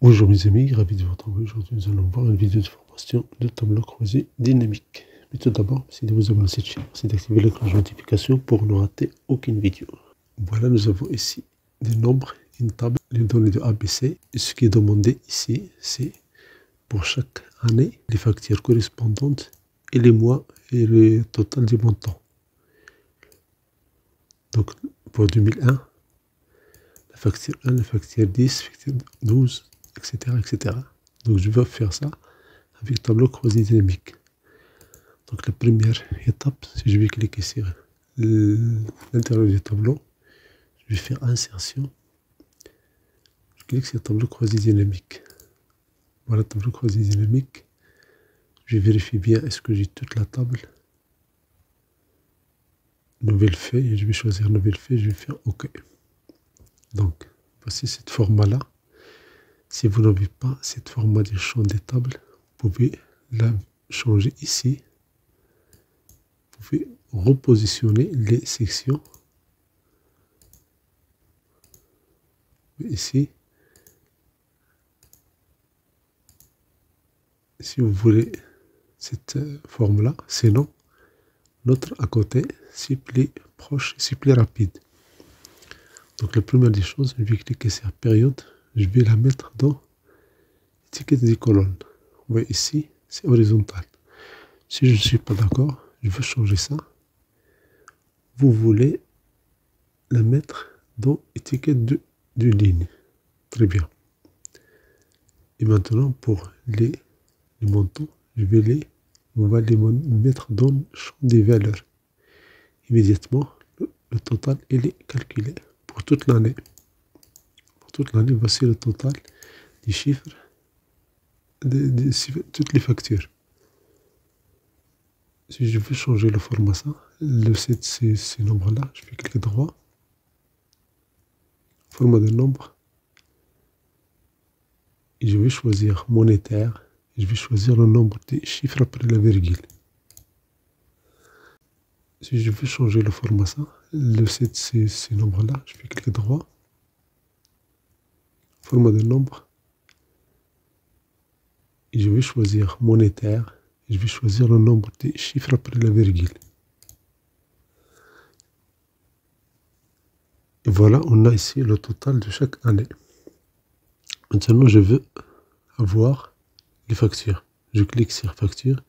Bonjour mes amis, ravi de vous retrouver. Aujourd'hui nous allons voir une vidéo de formation de tableau croisé dynamique. Mais tout d'abord, merci de vous abonner à cette chaîne, merci d'activer la cloche de notification pour ne rater aucune vidéo. Voilà, nous avons ici des nombres, une table, les données de ABC. Et ce qui est demandé ici, c'est pour chaque année, les factures correspondantes et les mois et le total du montant. Donc pour 2001, la facture 1, la facture 10, la facture 12, etc., etc. Donc je vais faire ça avec tableau croisé dynamique. Donc la première étape, si je vais cliquer sur l'intérieur du tableau, je vais faire insertion. Je clique sur tableau croisé dynamique. Voilà, tableau croisé dynamique. Je vérifie bien est-ce que j'ai toute la table. Nouvelle feuille, je vais choisir nouvelle feuille, je vais faire OK. Donc voici cette format-là. Si vous n'avez pas cette format de champ des tables, vous pouvez la changer ici. Vous pouvez repositionner les sections. Ici, si vous voulez cette forme-là, sinon, l'autre à côté, c'est plus proche, c'est plus rapide. Donc la première des choses, je vais cliquer sur période, je vais la mettre dans étiquette des colonnes. Vous voyez ici, c'est horizontal. Si je ne suis pas d'accord, je veux changer ça. Vous voulez la mettre dans étiquette de ligne. Très bien. Et maintenant, pour les montants, on va les mettre dans le champ des valeurs. Immédiatement, le total, il est calculé pour toute l'année. Pour toute l'année, voici le total des chiffres de toutes les factures. Si je veux changer le format, ces nombres-là, je vais cliquer droit. Format de nombre. Et je vais choisir monétaire. Je vais choisir le nombre des chiffres après la virgule. Si je veux changer le format, ces nombres-là, je vais cliquer droit. Format de nombre. Et je vais choisir monétaire. Je vais choisir le nombre des chiffres après la virgule. Et voilà, on a ici le total de chaque année. Maintenant, je veux avoir les factures. Je clique sur facture.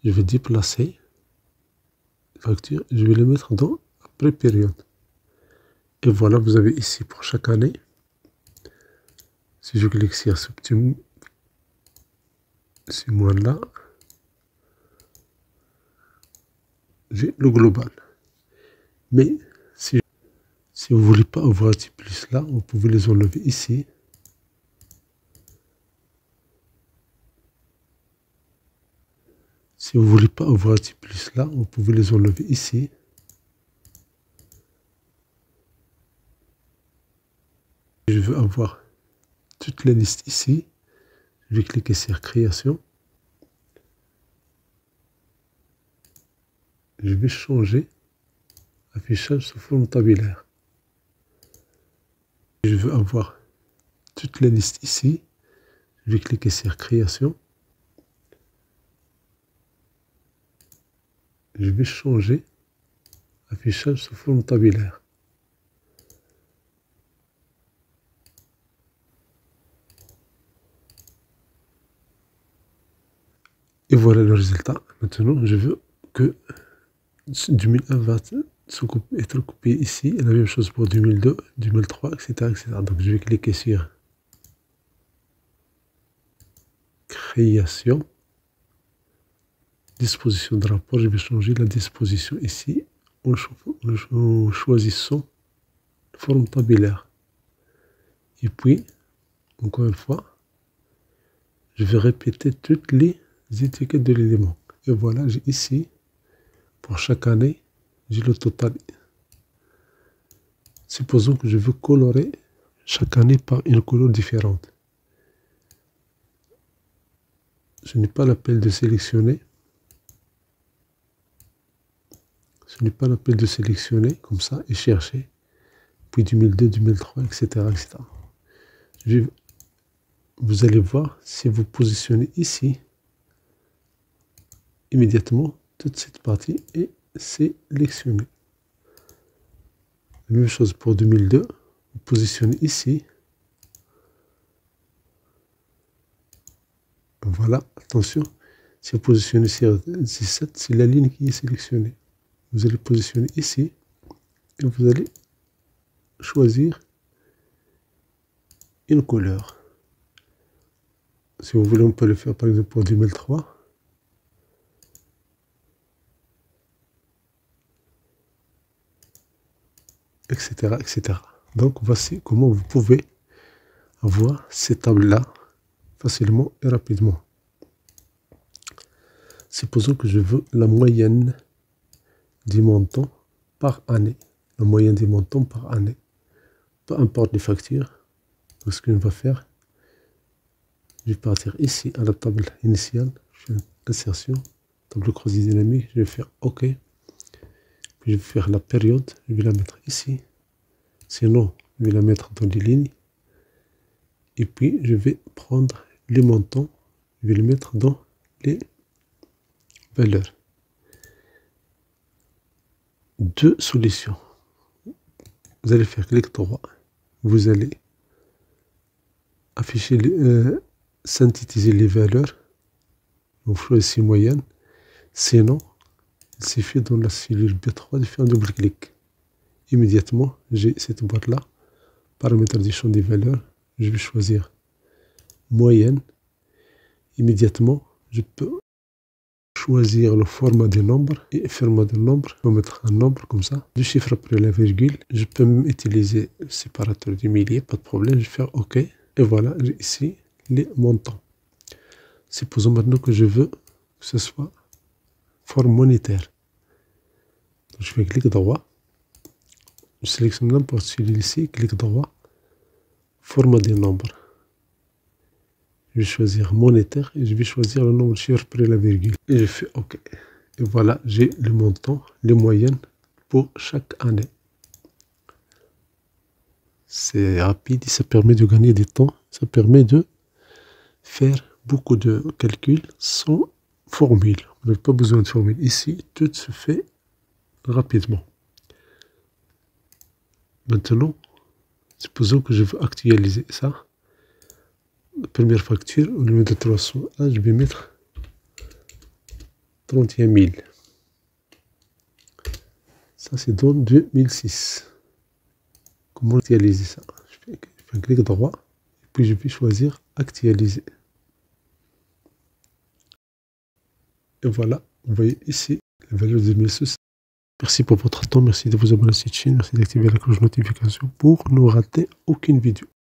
Je vais déplacer facture. Je vais les mettre dans après période. Et voilà, vous avez ici pour chaque année. Si je clique sur ce petit mois-là, j'ai le global. Mais si vous ne voulez pas avoir ces plus là, vous pouvez les enlever ici. Si vous ne voulez pas avoir ces plus là, vous pouvez les enlever ici. Je veux avoir toute la liste ici. Je vais cliquer sur création. Je vais changer affichage sous forme tabulaire. Je veux avoir toute la liste ici. Je vais cliquer sur création. Je vais changer affichage sous forme tabulaire. Et voilà le résultat. Maintenant, je veux que 2001 va être copié ici. Et la même chose pour 2002, 2003, etc., etc. Donc, je vais cliquer sur création. Disposition de rapport. Je vais changer la disposition ici en choisissant la forme tabulaire. Et puis, encore une fois, je vais répéter toutes les étiquettes de l'élément. Et voilà, j'ai ici, pour chaque année, j'ai le total. Supposons que je veux colorer chaque année par une couleur différente. Ce n'est pas l'appel de sélectionner. Ce n'est pas l'appel de sélectionner comme ça et chercher. Puis 2002, 2003, etc., etc. vous allez voir, si vous positionnez ici, immédiatement, toute cette partie est sélectionnée. La même chose pour 2002, vous positionnez ici. Voilà, attention, si vous positionnez sur 17, c'est la ligne qui est sélectionnée. Vous allez positionner ici et vous allez choisir une couleur. Si vous voulez, on peut le faire par exemple pour 2003. Etc., etc. Donc voici comment vous pouvez avoir ces tables-là facilement et rapidement. Supposons que je veux la moyenne des montants par année. La moyenne des montants par année. Peu importe les factures. Donc ce que je vais faire, je vais partir ici à la table initiale. Je fais l'insertion, table croisée dynamique. Je vais faire OK. Puis je vais faire la période. Je vais la mettre ici. Sinon, je vais la mettre dans les lignes. Et puis, je vais prendre les montants. Je vais les mettre dans les valeurs. Deux solutions. Vous allez faire clic droit. Vous allez afficher, synthétiser les valeurs. Vous choisissez moyenne. Sinon, il suffit dans la cellule B3 de faire un double clic. Immédiatement, j'ai cette boîte-là. Paramètres du champ des valeurs. Je vais choisir moyenne. Immédiatement, je peux choisir le format des nombres et format de nombre. Je vais mettre un nombre comme ça. Deux chiffres après la virgule. Je peux même utiliser le séparateur du millier, pas de problème. Je vais faire OK. Et voilà, j'ai ici les montants. Supposons maintenant que je veux que ce soit forme monétaire. Donc, je fais clic droit. Je sélectionne n'importe celui ici, clic droit. Format des nombres. Je vais choisir monétaire et je vais choisir le nombre de chiffres après la virgule. Et je fais OK. Et voilà, j'ai le montant, les moyennes pour chaque année. C'est rapide et ça permet de gagner du temps. Ça permet de faire beaucoup de calculs sans formule. Vous n'avez pas besoin de formule. Ici, tout se fait rapidement. Maintenant, supposons que je veux actualiser ça. La première facture, au lieu de 301, je vais mettre 31 000. Ça, c'est dans 2006. Comment actualiser ça? Je fais un clic droit, et puis je vais choisir actualiser. Et voilà, vous voyez ici la valeur de 2006. Merci pour votre temps, merci de vous abonner à cette chaîne, merci d'activer la cloche de notification pour ne rater aucune vidéo.